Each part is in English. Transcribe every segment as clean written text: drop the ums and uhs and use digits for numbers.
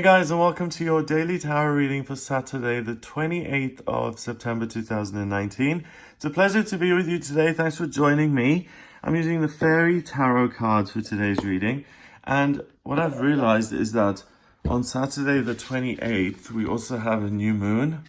guys, and welcome to your daily tarot reading for Saturday, the 28th of September 2019. It's a pleasure to be with you today. Thanks for joining me. I'm using the fairy tarot cards for today's reading. And what I've realized is that on Saturday, the 28th, we also have a new moon.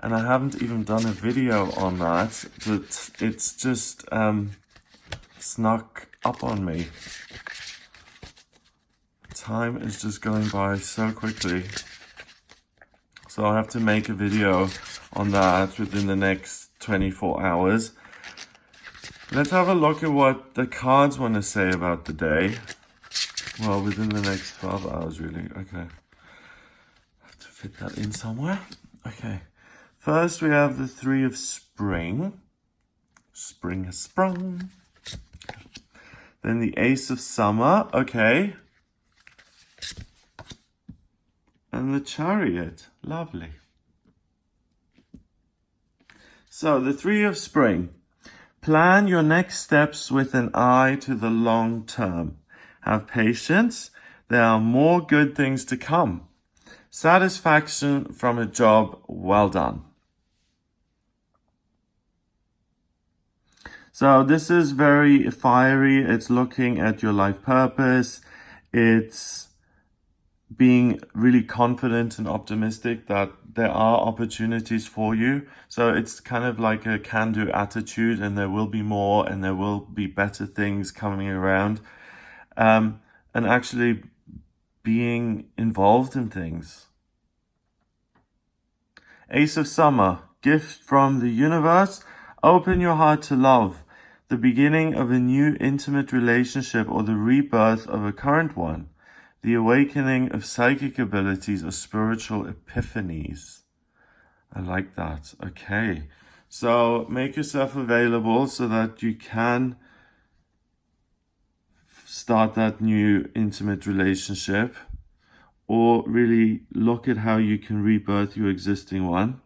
And I haven't even done a video on that, but it's just snuck up on me. Time is just going by so quickly. So I'll have to make a video on that within the next 24 hours. Let's have a look at what the cards want to say about the day. Well, within the next 12 hours, really. Okay. I have to fit that in somewhere. Okay. First, we have the Three of Spring. Spring has sprung. Then the Ace of Summer. Okay. And the Chariot. Lovely. So, the Three of Spring. Plan your next steps with an eye to the long term. Have patience. There are more good things to come. Satisfaction from a job well done. So this is very fiery. It's looking at your life purpose. It's being really confident and optimistic that there are opportunities for you. So it's kind of like a can-do attitude, and there will be more and there will be better things coming around. And actually being involved in things. Ace of Summer, gift from the universe. Open your heart to love, the beginning of a new intimate relationship or the rebirth of a current one. The awakening of psychic abilities or spiritual epiphanies. I like that. Okay. So make yourself available so that you can start that new intimate relationship, or really look at how you can rebirth your existing one.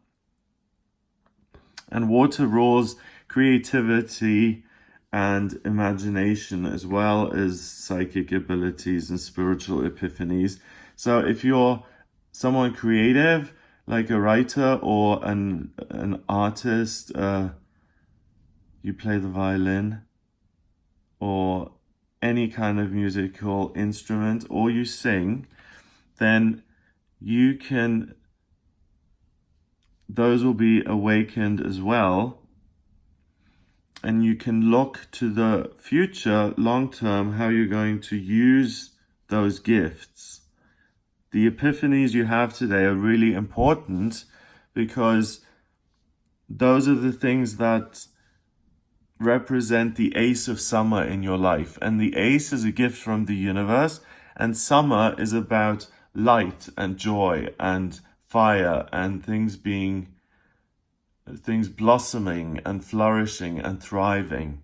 And water rules creativity and imagination, as well as psychic abilities and spiritual epiphanies. So if you're someone creative, like a writer or an artist, you play the violin or any kind of musical instrument, or you sing, then you can, those will be awakened as well. And you can look to the future, long term, how you're going to use those gifts. The epiphanies you have today are really important because those are the things that represent the Ace of Summer in your life. And the Ace is a gift from the universe, and summer is about light and joy and fire and things blossoming and flourishing and thriving.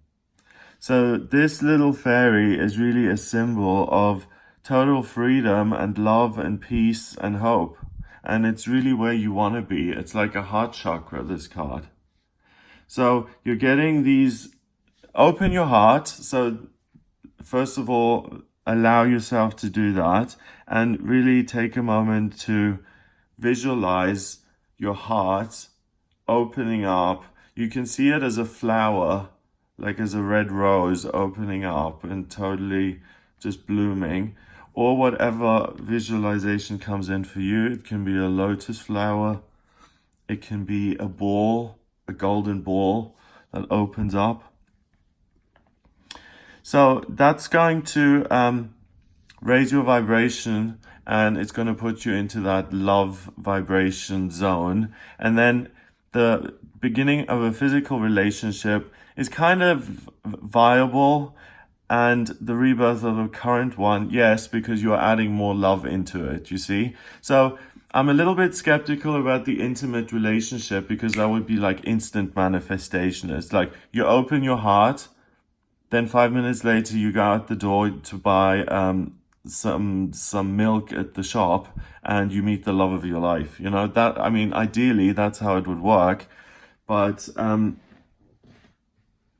So this little fairy is really a symbol of total freedom and love and peace and hope. And it's really where you want to be. It's like a heart chakra, this card. So you're getting these, open your heart. So first of all, allow yourself to do that and really take a moment to visualize your heart opening up. You can see it as a flower, like as a red rose opening up and totally just blooming, or whatever visualization comes in for you. It can be a lotus flower. It can be a ball, a golden ball that opens up. So that's going to raise your vibration, and it's going to put you into that love vibration zone. And then the beginning of a physical relationship is kind of viable, and the rebirth of a current one, yes, because you're adding more love into it, you see? So I'm a little bit skeptical about the intimate relationship, because that would be like instant manifestation. It's like you open your heart, then 5 minutes later you go out the door to buy some milk at the shop, and you meet the love of your life. You know, that, I mean, ideally that's how it would work, but and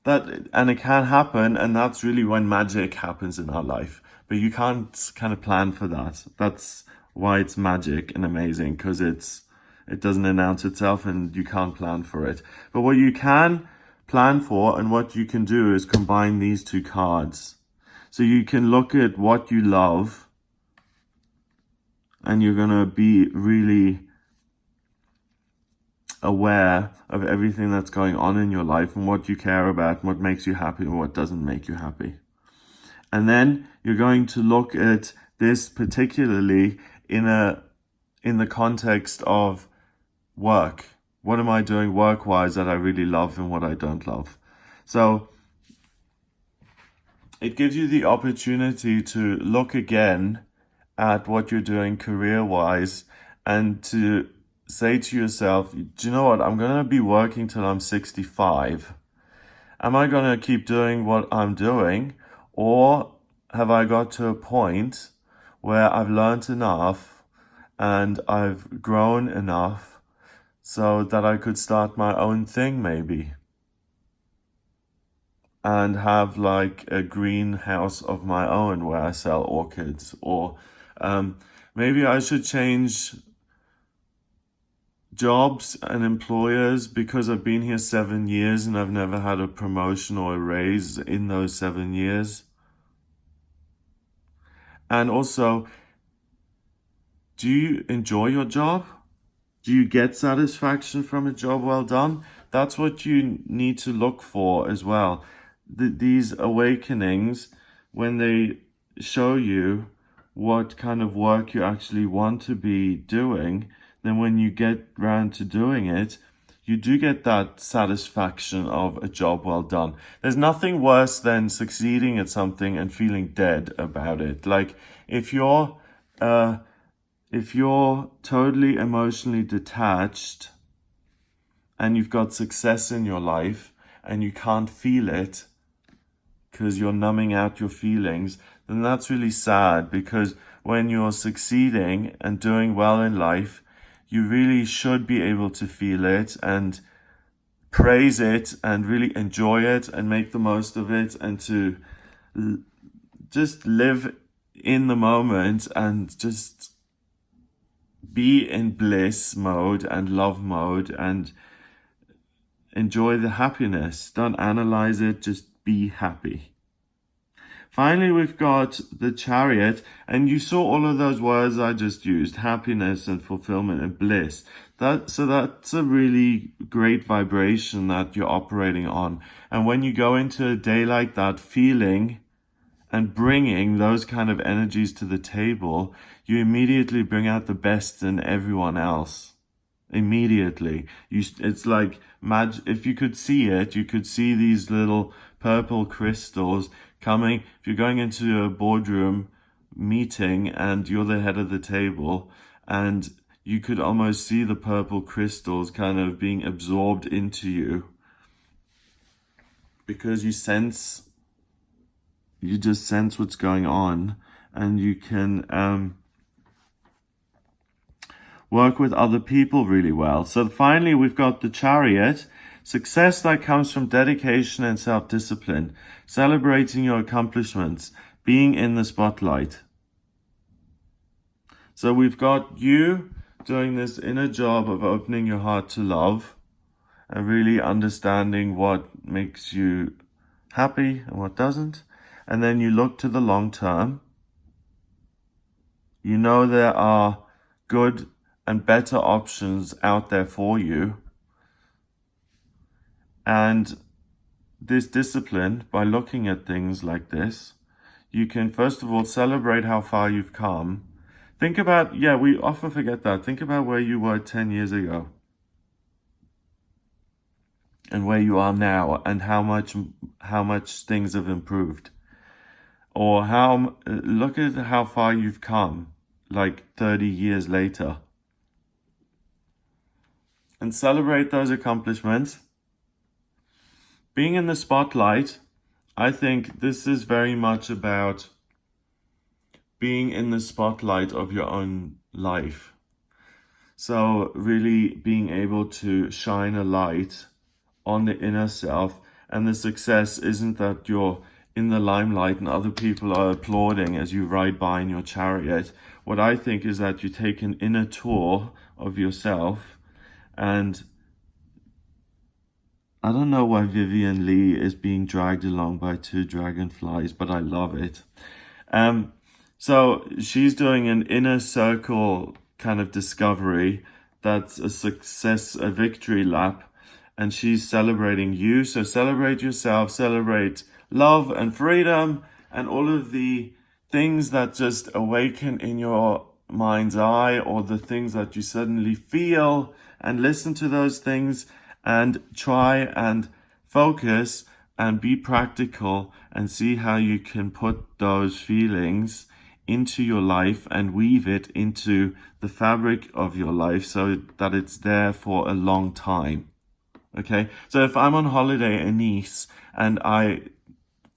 it can happen, and that's really when magic happens in our life. But you can't kind of plan for that. That's why it's magic and amazing, because it doesn't announce itself and you can't plan for it. But what you can plan for and what you can do is combine these two cards. So you can look at what you love, and you're going to be really aware of everything that's going on in your life and what you care about and what makes you happy and what doesn't make you happy. And then you're going to look at this particularly in the context of work. What am I doing work-wise that I really love and what I don't love? So it gives you the opportunity to look again at what you're doing career-wise and to say to yourself, do you know what? I'm going to be working till I'm 65. Am I going to keep doing what I'm doing? Or have I got to a point where I've learned enough and I've grown enough so that I could start my own thing maybe? And have like a greenhouse of my own where I sell orchids. Or maybe I should change jobs and employers because I've been here 7 years and I've never had a promotion or a raise in those 7 years. And also, do you enjoy your job? Do you get satisfaction from a job well done? That's what you need to look for as well. These awakenings, when they show you what kind of work you actually want to be doing, then when you get round to doing it, you do get that satisfaction of a job well done. There's nothing worse than succeeding at something and feeling dead about it. Like if you're totally emotionally detached and you've got success in your life and you can't feel it because you're numbing out your feelings, then that's really sad, because when you're succeeding and doing well in life, you really should be able to feel it and praise it and really enjoy it and make the most of it, and to just live in the moment and just be in bliss mode and love mode and enjoy the happiness. Don't analyze it, just be happy. Finally, we've got the Chariot, and you saw all of those words I just used: happiness and fulfillment and bliss. So that's a really great vibration that you're operating on. And when you go into a day like that, feeling and bringing those kind of energies to the table, you immediately bring out the best in everyone else. Immediately. It's like magic. If you could see it, you could see these little purple crystals coming. If you're going into a boardroom meeting and you're the head of the table, and you could almost see the purple crystals kind of being absorbed into you, because you just sense what's going on, and you can work with other people really well. So finally, we've got the Chariot. Success that comes from dedication and self-discipline, celebrating your accomplishments, being in the spotlight. So we've got you doing this inner job of opening your heart to love and really understanding what makes you happy and what doesn't. And then you look to the long term. You know there are good and better options out there for you. And this discipline, by looking at things like this, you can first of all celebrate how far you've come. Think about, we often forget that. Think about where you were 10 years ago and where you are now, and how much things have improved. Or look at how far you've come, like 30 years later. And celebrate those accomplishments. Being in the spotlight, I think this is very much about being in the spotlight of your own life. So really being able to shine a light on the inner self. And the success isn't that you're in the limelight and other people are applauding as you ride by in your chariot. What I think is that you take an inner tour of yourself, and I don't know why Vivian Lee is being dragged along by two dragonflies, but I love it. So she's doing an inner circle kind of discovery that's a success, a victory lap, and she's celebrating you. So celebrate yourself, celebrate love and freedom and all of the things that just awaken in your mind's eye, or the things that you suddenly feel, and listen to those things and try and focus and be practical and see how you can put those feelings into your life and weave it into the fabric of your life so that it's there for a long time. Okay, so if I'm on holiday in Nice and I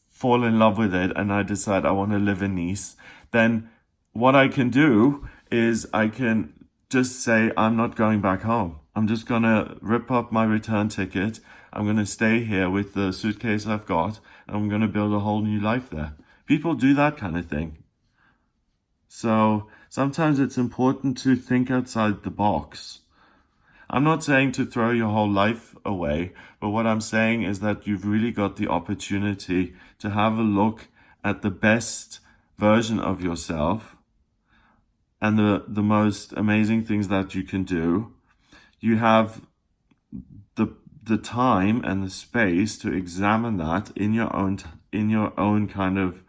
fall in love with it and I decide I want to live in Nice, then what I can do is I can just say, I'm not going back home. I'm just going to rip up my return ticket. I'm going to stay here with the suitcase I've got, and I'm going to build a whole new life there. People do that kind of thing. So sometimes it's important to think outside the box. I'm not saying to throw your whole life away, but what I'm saying is that you've really got the opportunity to have a look at the best version of yourself and the most amazing things that you can do. You have the time and the space to examine that in your own kind of,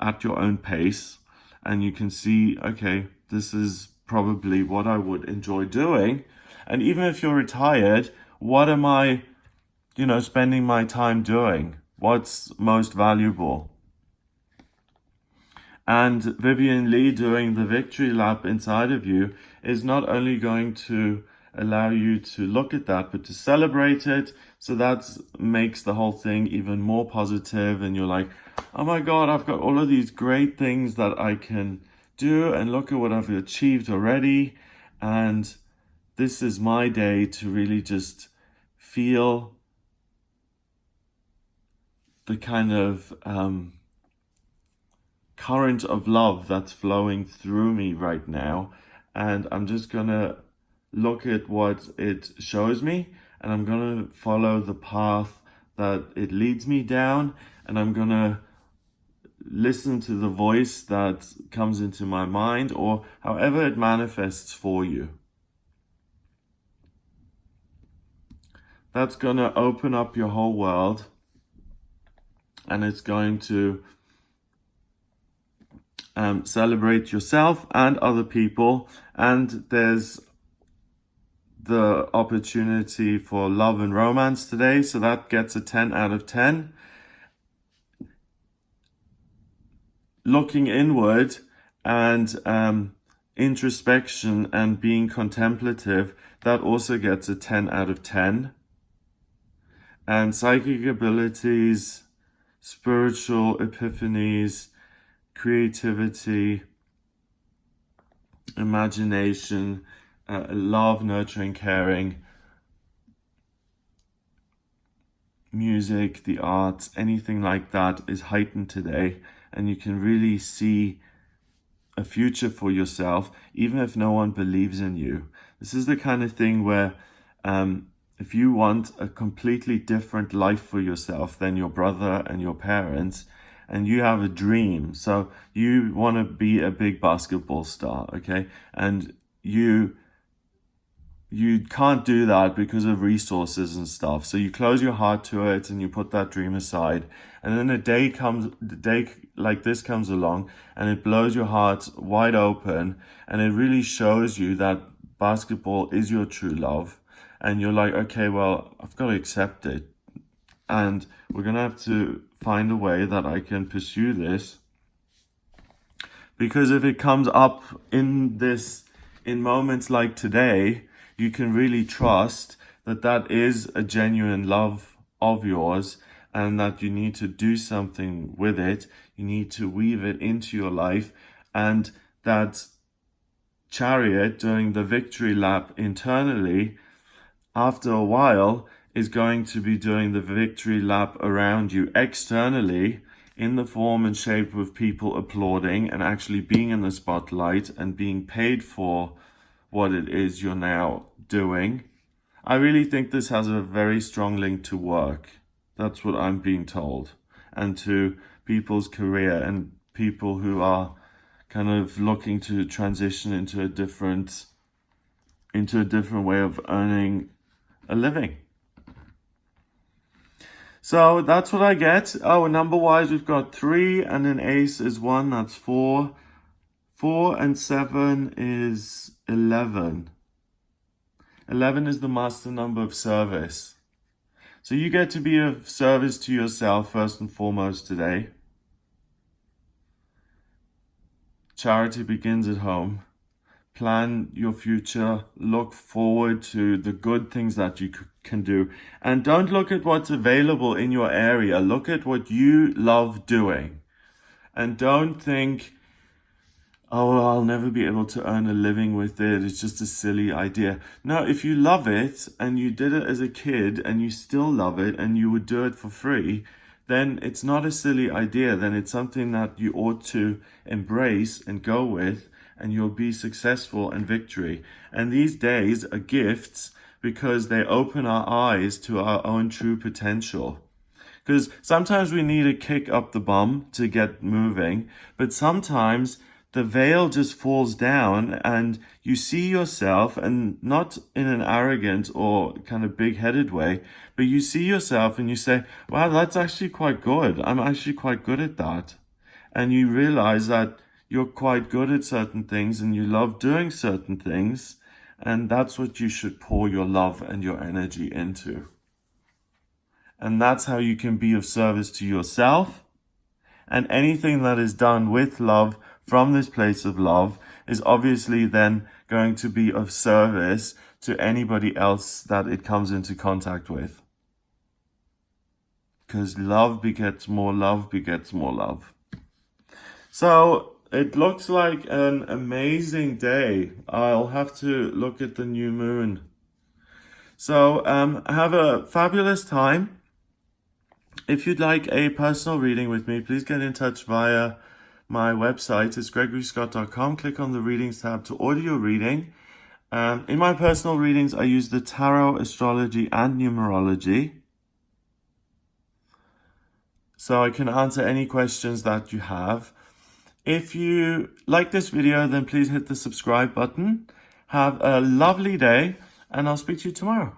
at your own pace, and you can see, okay, this is probably what I would enjoy doing. And even if you're retired, what am I, spending my time doing? What's most valuable? And Vivian Lee doing the victory lap inside of you is not only going to allow you to look at that, but to celebrate it. So that makes the whole thing even more positive. And you're like, oh my God, I've got all of these great things that I can do. And look at what I've achieved already. And this is my day to really just feel the kind of current of love that's flowing through me right now. And I'm just going to look at what it shows me, and I'm going to follow the path that it leads me down, and I'm going to listen to the voice that comes into my mind, or however it manifests for you. That's going to open up your whole world, and it's going to celebrate yourself and other people. And there's the opportunity for love and romance today, so that gets a 10 out of 10. Looking inward and introspection and being contemplative, that also gets a 10 out of 10. And psychic abilities, spiritual epiphanies, creativity, imagination, love, nurturing, caring, music, the arts, anything like that is heightened today. And you can really see a future for yourself, even if no one believes in you. This is the kind of thing where if you want a completely different life for yourself than your brother and your parents, and you have a dream, so you want to be a big basketball star, okay? And you can't do that because of resources and stuff. So you close your heart to it and you put that dream aside. And then a day like this comes along and it blows your heart wide open, and it really shows you that basketball is your true love. And you're like, okay, well, I've got to accept it. And we're going to have to find a way that I can pursue this. Because if it comes up in moments like today, you can really trust that that is a genuine love of yours, and that you need to do something with it. You need to weave it into your life, and that chariot doing the victory lap internally, after a while, is going to be doing the victory lap around you externally in the form and shape of people applauding and actually being in the spotlight and being paid for what it is you're now doing. I really think this has a very strong link to work. That's what I'm being told. And to people's career and people who are kind of looking to transition into a different way of earning a living. So that's what I get. Oh, number wise, we've got 3 and an ace is 1. That's 4. 4 and 7 is 11. 11 is the master number of service. So you get to be of service to yourself first and foremost today. Charity begins at home. Plan your future. Look forward to the good things that you can do. And don't look at what's available in your area. Look at what you love doing. And don't think, oh, well, I'll never be able to earn a living with it. It's just a silly idea. No, if you love it and you did it as a kid and you still love it and you would do it for free, then it's not a silly idea. Then it's something that you ought to embrace and go with, and you'll be successful and victory. And these days are gifts because they open our eyes to our own true potential. Because sometimes we need a kick up the bum to get moving, but sometimes the veil just falls down and you see yourself, and not in an arrogant or kind of big-headed way, but you see yourself and you say, wow, that's actually quite good. I'm actually quite good at that. And you realize that you're quite good at certain things and you love doing certain things. And that's what you should pour your love and your energy into. And that's how you can be of service to yourself. And anything that is done with love from this place of love is obviously then going to be of service to anybody else that it comes into contact with. Because love begets more love begets more love. So it looks like an amazing day. I'll have to look at the new moon. So have a fabulous time. If you'd like a personal reading with me, please get in touch via my website. It's gregoryscott.com. Click on the readings tab to order your reading. In my personal readings, I use the tarot, astrology, and numerology. So I can answer any questions that you have. If you like this video, then please hit the subscribe button. Have a lovely day, and I'll speak to you tomorrow.